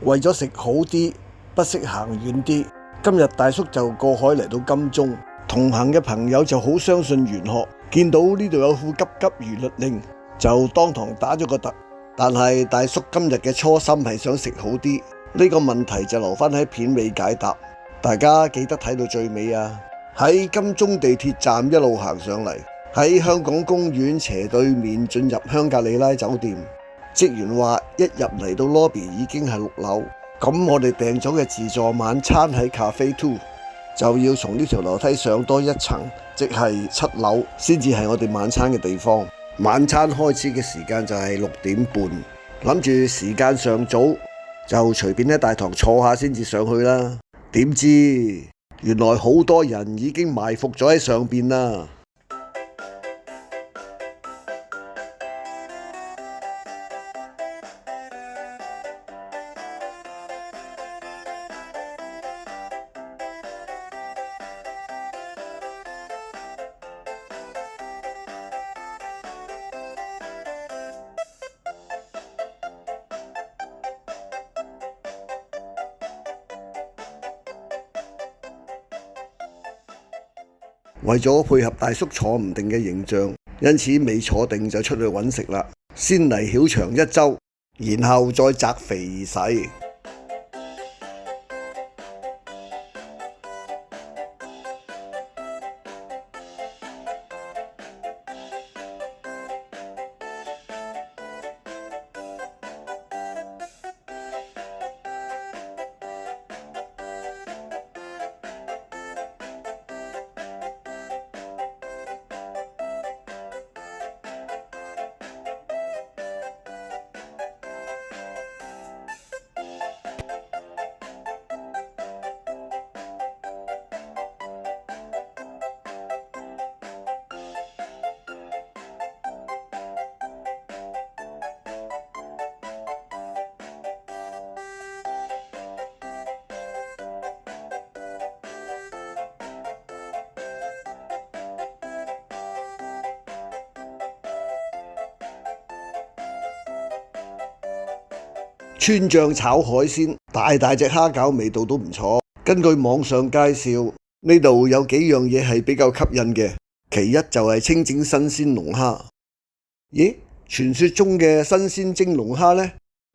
為咗食好啲，不惜行遠啲。今日大叔就過海嚟到金鐘，同行嘅朋友就好相信玄學，見到呢度有副急急如律令，就當堂打咗個突。但係大叔今日嘅初心係想食好啲，呢個問題就留返喺片尾解答，大家記得睇到最尾啊！喺金鐘地鐵站一路行上嚟，喺香港公園斜對面進入香格里拉酒店。職員話一入嚟到 lobby 已經係6樓，咁我哋訂咗嘅自助晚餐喺 Cafe 2，就要從呢條樓梯上多一層，即係7樓先至係我哋晚餐嘅地方。晚餐開始嘅時間就係6點半，諗住時間尚早，就隨便喺大堂坐下先至上去啦。點知原來好多人已經埋伏咗喺上邊啦。為咗配合大叔坐唔定嘅形象，因此未坐定就出去揾食啦。先嚟曉長一周，然後再擇肥而噬。川醬炒海鮮，大大隻蝦餃味道都唔錯。根據網上介紹，呢度有幾樣嘢係比較吸引嘅。其一就係清整新鮮龍蝦。咦？傳說中嘅新鮮蒸龍蝦呢？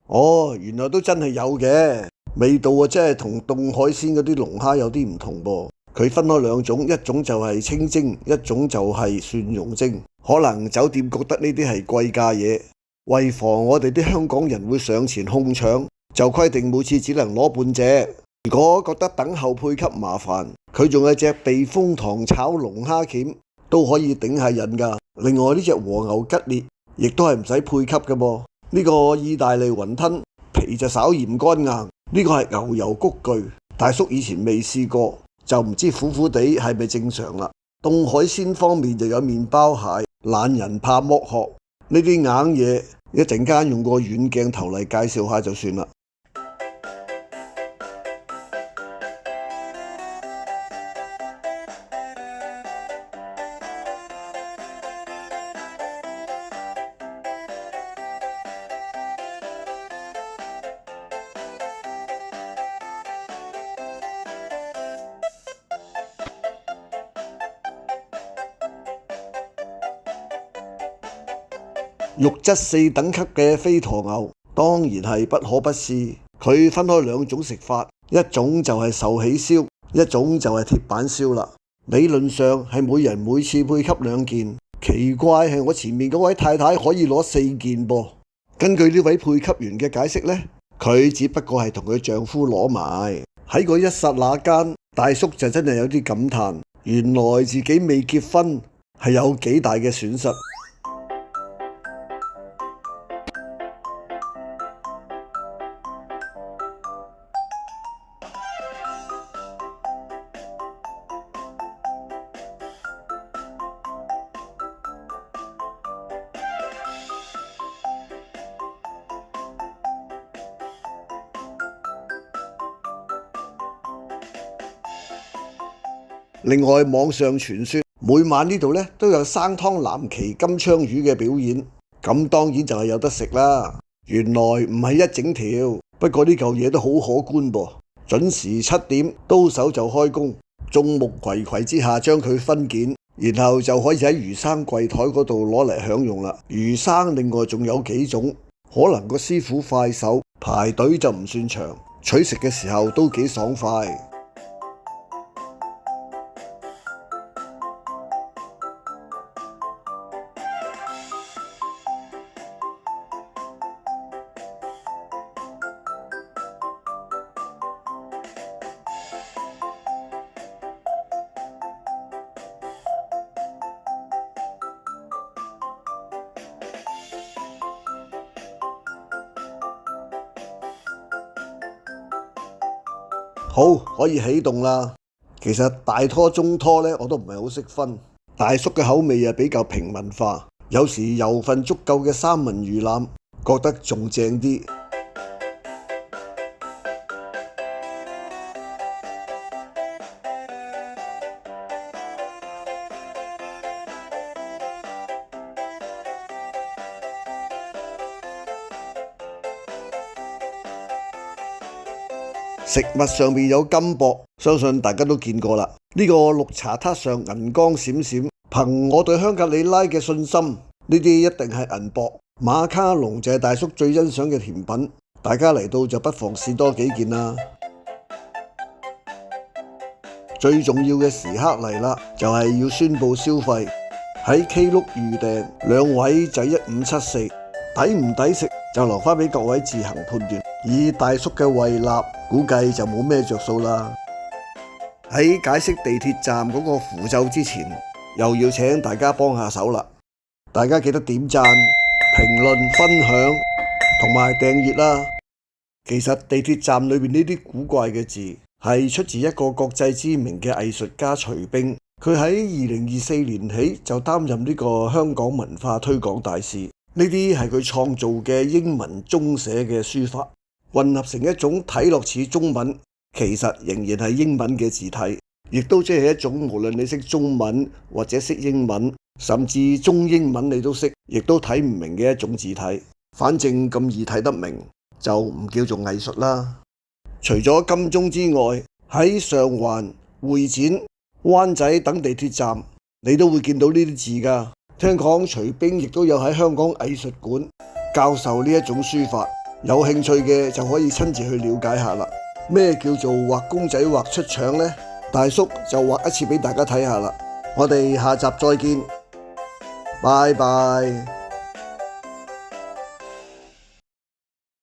哦，原來都真係有嘅。味道啊，真係同凍海鮮嗰啲龍蝦有啲唔同噃。佢分開兩種，一種就係清蒸，一種就係蒜蓉蒸。可能酒店覺得呢啲係貴價嘢，為防我哋啲香港人會上前哄搶，就規定每次只能攞半隻。如果覺得等候配給麻煩，佢仲有隻避風塘炒龍蝦鉗，都可以頂下癮㗎。另外呢隻和牛吉列，亦都係唔使配給嘅噃。呢個意大利雲吞皮就稍嫌乾硬，呢個係牛油谷具，大叔以前未試過，就唔知苦苦地係咪正常啦。凍海鮮方面就有麵包蟹，懶人怕剝殼。呢啲硬嘢一陣間用個遠鏡頭嚟介紹下就算啦。肉質4等級嘅飛駝牛當然係不可不試，佢分開兩種食法，一種就係壽喜燒，一種就係鐵板燒啦。理論上係每人每次配給2件，奇怪係我前面嗰位太太可以攞4件噃。根據呢位配給員嘅解釋呢，佢只不過係同佢丈夫攞埋。喺嗰一剎那間，大叔就真係有啲感嘆，原來自己未結婚係有幾大嘅損失。另外，網上傳說每晚呢度呢都有生湯藍鰭金槍魚嘅表演，咁當然就係有得食啦。原來唔係一整條，不過呢嚿嘢都好可觀噃，準時7點刀手就開工，眾目睽睽之下將佢分件，然後就可以喺魚生櫃台嗰度攞嚟享用啦。魚生另外仲有幾種，可能個師傅快手，排隊就唔算長，取食嘅時候都幾爽快。好，可以起動啦。其實大拖中拖呢，我都唔係好識分。大叔嘅口味比較平民化，有時油份足夠嘅三文魚腩，覺得仲正啲。食物上面有金箔，相信大家都見過啦。呢個綠茶撻上銀光閃閃，憑我對香格里拉嘅信心，呢啲一定係銀箔。馬卡龍就係大叔最欣賞嘅甜品，大家嚟到就不妨試多幾件啦。最重要嘅時刻嚟啦，就係要宣佈消費。喺 Klook 預訂2位就1574，抵唔抵食就留返俾各位自行判斷。以大叔嘅胃納，估計就冇咩着數啦。喺解釋地鐵站嗰個符咒之前，又要請大家幫下手啦。大家記得點讚、評論、分享同埋訂閱啦。其實地鐵站裏面呢啲古怪嘅字係出自一個國際知名嘅藝術家徐冰，佢喺2024年起就擔任呢個香港文化推廣大使。呢啲係佢創造嘅英文中寫嘅書法，混合成一種睇落似中文，其實仍然係英文嘅字體，亦都即係一種無論你識中文或者識英文，甚至中英文你都識，亦都睇唔明嘅一種字體。反正咁易睇得明，就唔叫做藝術啦。除咗金鐘之外，喺上環、會展、灣仔等地鐵站，你都會見到呢啲字㗎。聽講徐冰亦都有喺香港藝術館教授呢一種書法。有興趣嘅就可以親自去了解下啦。咩叫做畫公仔畫出腸呢？大叔就畫一次俾大家睇下啦。我哋下集再見，拜拜。